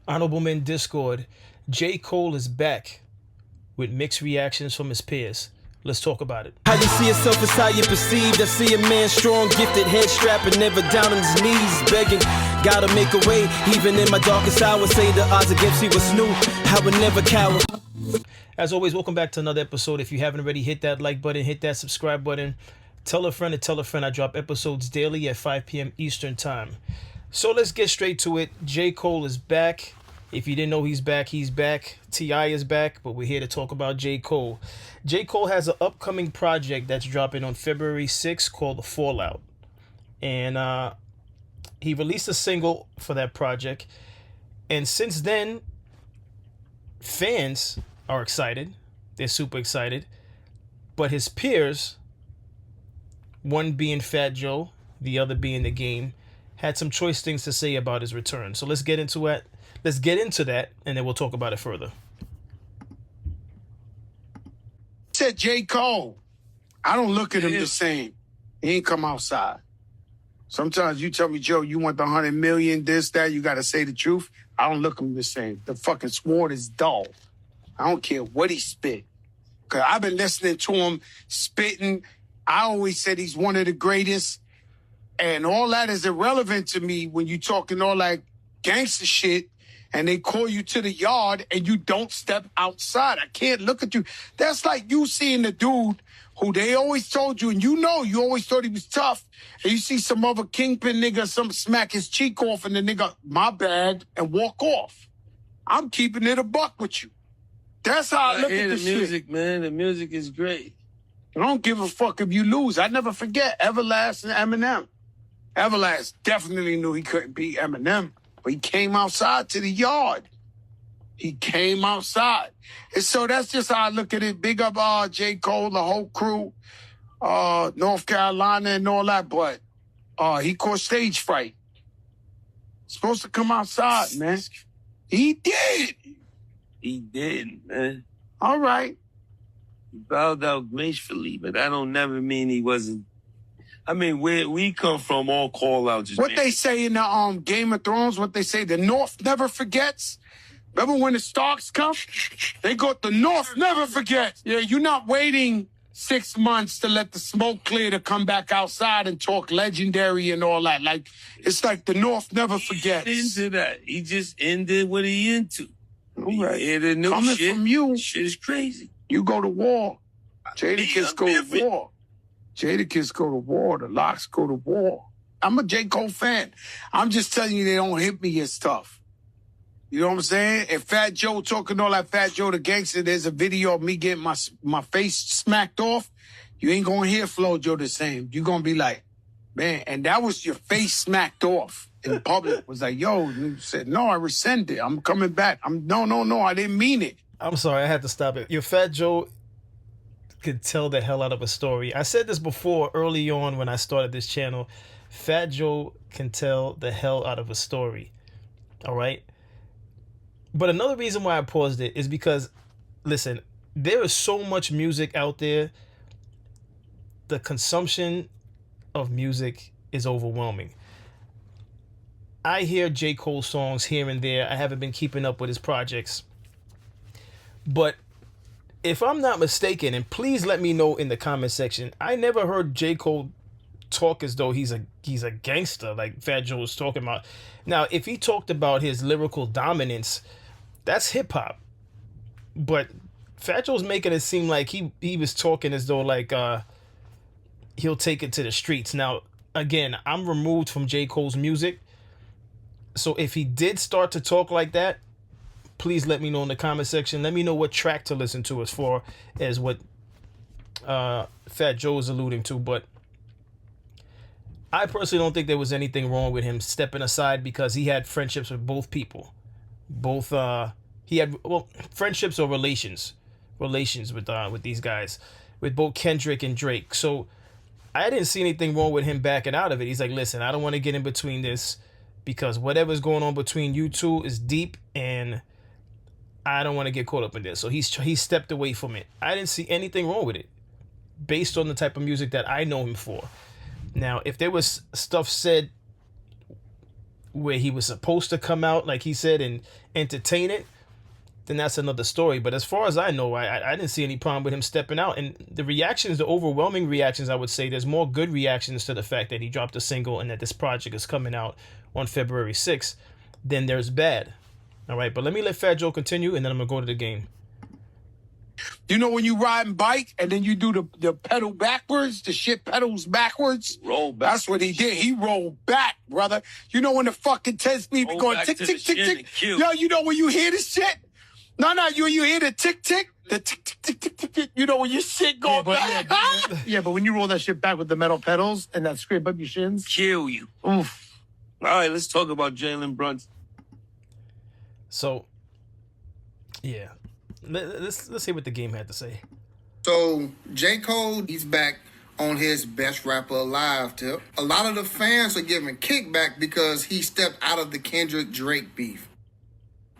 Honorable Men Discord, J. Cole is back with mixed reactions from his peers. Let's talk about it. How you see yourself is how you perceived. I see a man strong, gifted, head strapping, never down on his knees, begging. Gotta make a way, even in my darkest hour. Say the odds against me was new. I would never cower. As always, welcome back to another episode. If you haven't already, hit that like button, hit that subscribe button. Tell a friend to tell a friend. I drop episodes daily at 5 p.m. Eastern Time. So let's get straight to it. J. Cole is back. If you didn't know he's back, he's back. T.I. is back, but we're here to talk about J. Cole. J. Cole has an upcoming project that's dropping on February 6th called The Fallout. And he released a single for that project. And since then, fans are excited. They're super excited. But his peers, one being Fat Joe, the other being The Game, had some choice things to say about his return. So let's get into it. Let's get into that, and then we'll talk about it further. Said J. Cole. I don't look at him the same. He ain't come outside. Sometimes you tell me, Joe, you want the 100 million, this, that, you got to say the truth. I don't look at him the same. The fucking sword is dull. I don't care what he spit. Because I've been listening to him spitting. I always said he's one of the greatest. And all that is irrelevant to me when you talking all that gangster shit and they call you to the yard and you don't step outside. I can't look at you. That's like you seeing the dude who they always told you, and you always thought he was tough, and you see some other kingpin nigga, some smack his cheek off, and the nigga, my bad, and walk off. I'm keeping it a buck with you. That's how I look at this the music, shit. man. The music is great. I don't give a fuck if you lose. I never forget Everlast and Eminem. Everlast definitely knew he couldn't beat Eminem, but he came outside to the yard. He came outside. And so that's just how I look at it. Big up J. Cole, the whole crew, North Carolina and all that, but he caught stage fright. Supposed to come outside, man. He did. He did, man. All right. He bowed out gracefully, but that don't never mean he wasn't. I mean, where we come from, all call-outs. What they say in the Game of Thrones, what they say, the North never forgets. Remember when the Starks come? They got the North never forgets. Yeah, you're not waiting 6 months to let the smoke clear to come back outside and talk legendary and all that. Like, it's like the North never forgets. Into that. He just ended what he into. All right. He the new Coming shit. from you, Shit is crazy. you go to war. Jadakiss go to different. war. Jadakiss go to war. The Locks go to war. I'm a J. Cole fan. I'm just telling you they don't hit me as tough. You know what I'm saying? If Fat Joe talking all that Fat Joe the gangster, there's a video of me getting my face smacked off. You ain't gonna hear Flo Joe the same. You gonna be like, man, and that was your face smacked off in public. Was like, yo, you said, no, I rescind it. I'm coming back. No, I didn't mean it. I'm sorry, I had to stop it. Your Fat Joe could tell the hell out of a story. I said this before early on when I started this channel. Fat Joe can tell the hell out of a story. All right? But another reason why I paused it is because, listen, there is so much music out there. The consumption of music is overwhelming. I hear J. Cole songs here and there. I haven't been keeping up with his projects. But if I'm not mistaken, and please let me know in the comment section, I never heard J. Cole talk as though he's a gangster like Fat Joe was talking about. Now, if he talked about his lyrical dominance, that's hip hop. But Fat Joe's making it seem like he was talking as though like he'll take it to the streets. Now, again, I'm removed from J. Cole's music. So if he did start to talk like that, please let me know in the comment section. Let me know what track to listen to as far as what Fat Joe is alluding to. But I personally don't think there was anything wrong with him stepping aside because he had friendships with both people. Both he had friendships or relations with these guys, with both Kendrick and Drake. So I didn't see anything wrong with him backing out of it. He's like, listen, I don't want to get in between this because whatever's going on between you two is deep and I don't want to get caught up in this. So he stepped away from it. I didn't see anything wrong with it based on the type of music that I know him for. Now, if there was stuff said where he was supposed to come out, like he said, and entertain it, then that's another story. But as far as I know, I didn't see any problem with him stepping out. And the reactions, the overwhelming reactions, I would say there's more good reactions to the fact that he dropped a single and that this project is coming out on February 6th than there's bad. All right, but let me let Fat Joe continue, and then I'm going to go to the game. You know when you riding bike and then you do the pedal backwards, the shit pedals backwards? Roll back. That's what he did. He rolled back, brother. You know when the fucking 10 speed be Roll going back tick, to tick, the tick, shin tick. and kill. Yo, you know when you hear this shit? No, you hear the tick, tick? The tick, tick, tick, tick, tick, tick. You know when your shit going back? Yeah, but when you roll that shit back with the metal pedals and that scrape up your shins, Kill you. oof. All right, let's talk about Jalen Brunson. So, yeah, let's see what the game had to say. So, J. Cole, he's back on his best rapper alive tip. A lot of the fans are giving kickback because he stepped out of the Kendrick Drake beef.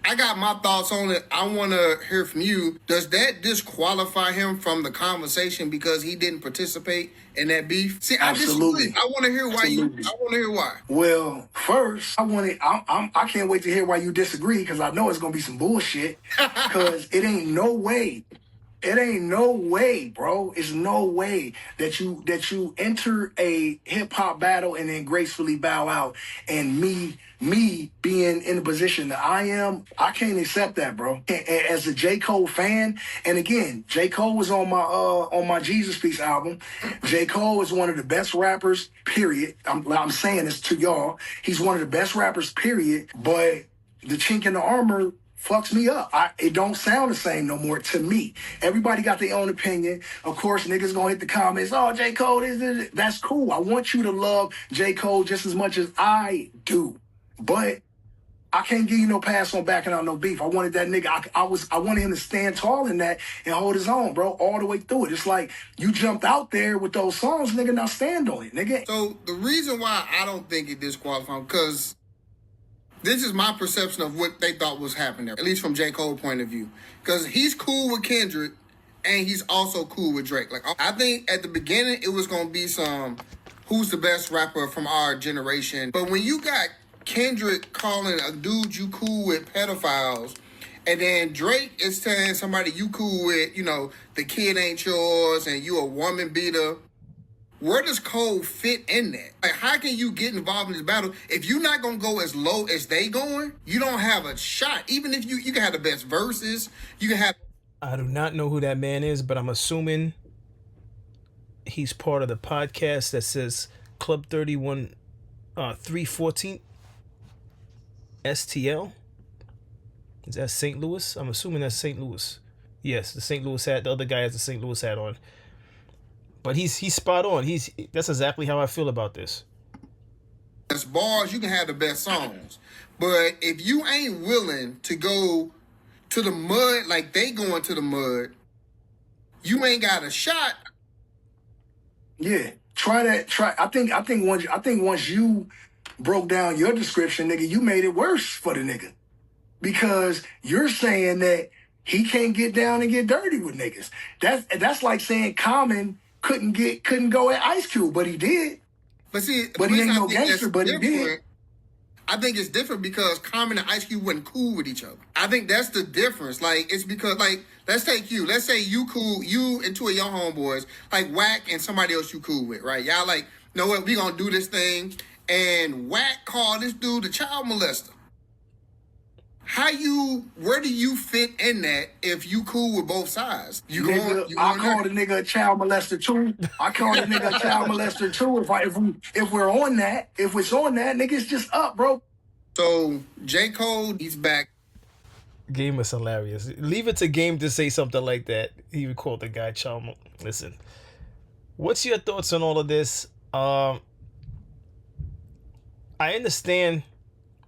I got my thoughts on it. I want to hear from you. Does that disqualify him from the conversation because he didn't participate in that beef? See, I Absolutely. disagree. I want to hear why Absolutely. I want to hear why. Well, first, I can't wait to hear why you disagree because I know it's gonna be some bullshit. Because it ain't no way, bro. It's no way that you enter a hip hop battle and then gracefully bow out. And me being in the position that I am, I can't accept that, bro. As a J. Cole fan, and again, J. Cole was on my Jesus Piece album. J. Cole is one of the best rappers, period. I'm saying this to y'all. He's one of the best rappers, period. But the chink in the armor fucks me up. It don't sound the same no more to me. Everybody got their own opinion. Of course, niggas gonna hit the comments, oh, J. Cole, this. That's cool. I want you to love J. Cole just as much as I do. But I can't give you no pass on backing out no beef. I wanted that nigga. I wanted him to stand tall in that and hold his own, bro, all the way through it. It's like you jumped out there with those songs, nigga. Now stand on it, nigga. So the reason why I don't think it disqualifies, because this is my perception of what they thought was happening there, at least from J. Cole's point of view. Because he's cool with Kendrick, and he's also cool with Drake. Like, I think at the beginning, it was going to be some, who's the best rapper from our generation. But when you got Kendrick calling a dude you cool with pedophiles, and then Drake is telling somebody you cool with, the kid ain't yours, and you a woman beater, where does Cole fit in that? Like, how can you get involved in this battle? If you're not going to go as low as they going, you don't have a shot. Even if you can have the best verses, you can have... I do not know who that man is, but I'm assuming he's part of the podcast that says Club 31 314 STL. Is that St. Louis? I'm assuming that's St. Louis. Yes, the St. Louis hat. The other guy has the St. Louis hat on. But he's spot on. That's exactly how I feel about this. As bars, you can have the best songs. But if you ain't willing to go to the mud like they going to the mud, you ain't got a shot. Yeah, try that. I think once you broke down your description, nigga, you made it worse for the nigga. Because you're saying that he can't get down and get dirty with niggas. That's like saying Common couldn't go at Ice Cube, but he did. But see, But he ain't no gangster, but he did. I think it's different because Common and Ice Cube wasn't cool with each other. I think that's the difference. Like, it's because, like, let's take you. Let's say you cool, you and two of your homeboys, like Wack and somebody else you cool with, right? Y'all like, know what, we gonna do this thing. And Wack called this dude a child molester. Where do you fit in that if you cool with both sides? I call the nigga a child molester too. I call the nigga a child molester too. If we're on that, if it's on that, nigga, it's just up, bro. So J. Cole, he's back. Game is hilarious. Leave it to Game to say something like that. He would call the guy child. Listen, what's your thoughts on all of this? I understand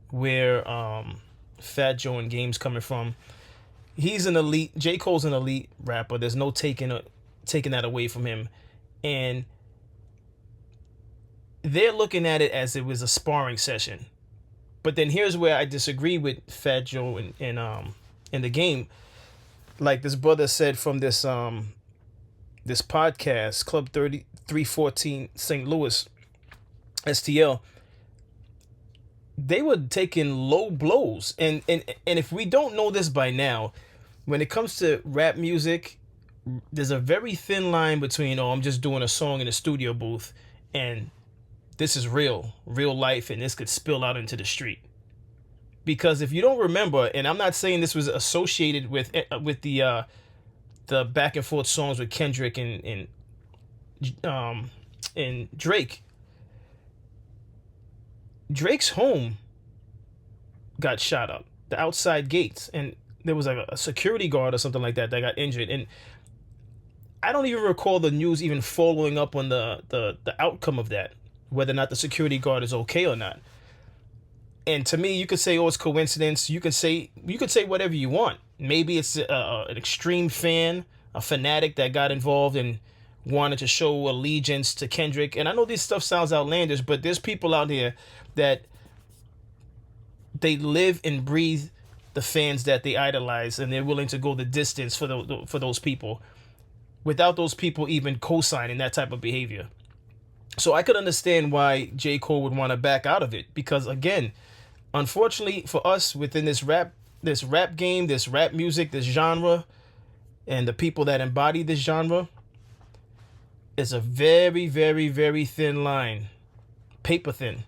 where Fat Joe and Game's coming from. He's an elite. J. Cole's an elite rapper. There's no taking that away from him, and they're looking at it as it was a sparring session. But then here's where I disagree with Fat Joe and in the Game. Like this brother said from this podcast, Club 314 St. Louis STL. they were taking low blows. And if we don't know this by now, when it comes to rap music, there's a very thin line between, oh, I'm just doing a song in a studio booth, and this is real life, and this could spill out into the street. Because if you don't remember, and I'm not saying this was associated with the back and forth songs with Kendrick and Drake. Drake's home got shot up, the outside gates, and there was like a security guard or something like that got injured. And I don't even recall the news even following up on the outcome of that, whether or not the security guard is okay or not. And to me, you could say, oh, it's coincidence. You could say whatever you want. Maybe it's an extreme fan, a fanatic that got involved and wanted to show allegiance to Kendrick. And I know this stuff sounds outlandish, but there's people out here that they live and breathe the fans that they idolize, and they're willing to go the distance for those people, without those people even co-signing that type of behavior. So I could understand why J. Cole would want to back out of it, because again, unfortunately for us within this rap game, this rap music, this genre, and the people that embody this genre, it's a very, very, very thin line, paper thin,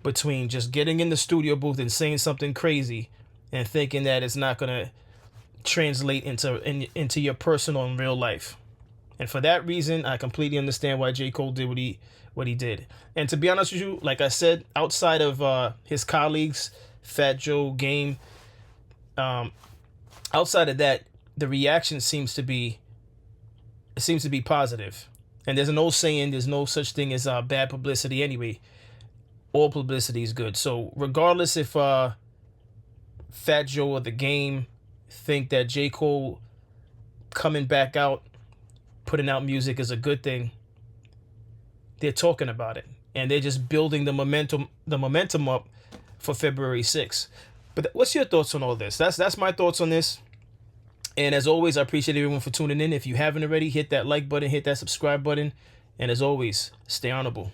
between just getting in the studio booth and saying something crazy and thinking that it's not going to translate into your personal and real life. And for that reason, I completely understand why J. Cole did what he did. And to be honest with you, like I said, outside of his colleagues, Fat Joe, Game, outside of that, the reaction seems to be positive. And there's an old saying, there's no such thing as bad publicity anyway. All publicity is good. So regardless if Fat Joe or the Game think that J. Cole coming back out, putting out music is a good thing, they're talking about it, and they're just building the momentum up for February 6th. But what's your thoughts on all this? That's my thoughts on this. And as always, I appreciate everyone for tuning in. If you haven't already, hit that like button, hit that subscribe button, and as always, stay honorable.